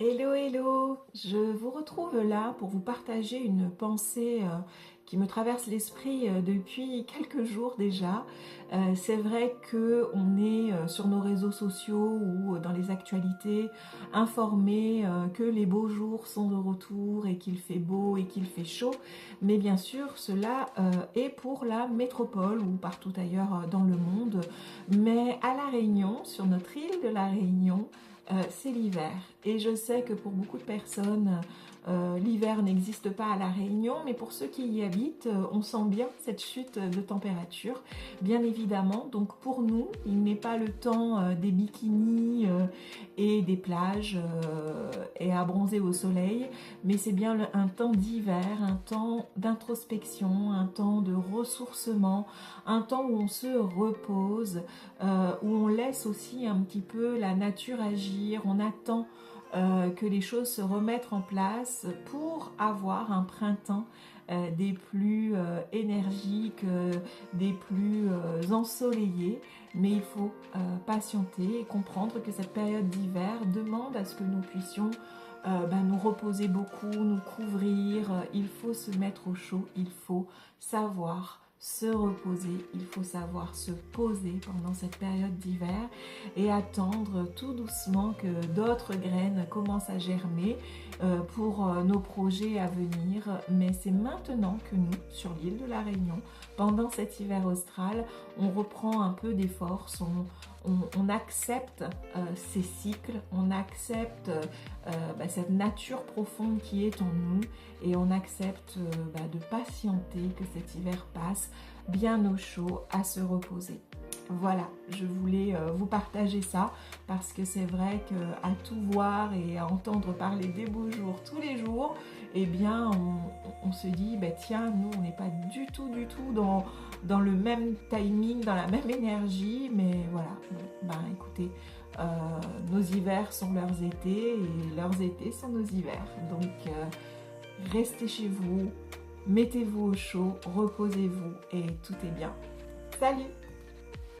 Hello, hello! Je vous retrouve là pour vous partager une pensée qui me traverse l'esprit depuis quelques jours déjà. C'est vrai qu'on est sur nos réseaux sociaux ou dans les actualités informés que les beaux jours sont de retour et qu'il fait beau et qu'il fait chaud. Mais bien sûr, cela est pour la métropole ou partout ailleurs dans le monde. Mais à La Réunion, sur notre île de La Réunion, c'est l'hiver. Et je sais que pour beaucoup de personnes, l'hiver n'existe pas à La Réunion, mais pour ceux qui y habitent, on sent bien cette chute de température, bien évidemment. Donc pour nous, il n'est pas le temps des bikinis et des plages et à bronzer au soleil, mais c'est bien un temps d'hiver, un temps d'introspection, un temps de ressourcement, un temps où on se repose, où on laisse aussi un petit peu la nature agir, on attend que les choses se remettent en place pour avoir un printemps des plus énergiques, des plus ensoleillés. Mais il faut patienter et comprendre que cette période d'hiver demande à ce que nous puissions nous reposer beaucoup, nous couvrir. Il faut se mettre au chaud, il faut savoir se reposer, il faut savoir se poser pendant cette période d'hiver et attendre tout doucement que d'autres graines commencent à germer pour nos projets à venir. Mais c'est maintenant que nous, sur l'île de la Réunion, pendant cet hiver austral, on reprend un peu des forces, on accepte ces cycles, on accepte cette nature profonde qui est en nous et on accepte de patienter que cet hiver passe bien au chaud, à se reposer. Voilà, je voulais vous partager ça parce que c'est vrai qu'à tout voir et à entendre parler des beaux jours tous les jours, eh bien on se dit, tiens, nous on n'est pas du tout dans le même timing, dans la même énergie, mais voilà, écoutez, nos hivers sont leurs étés et leurs étés sont nos hivers. Donc restez chez vous, mettez-vous au chaud, reposez-vous et tout est bien. Salut!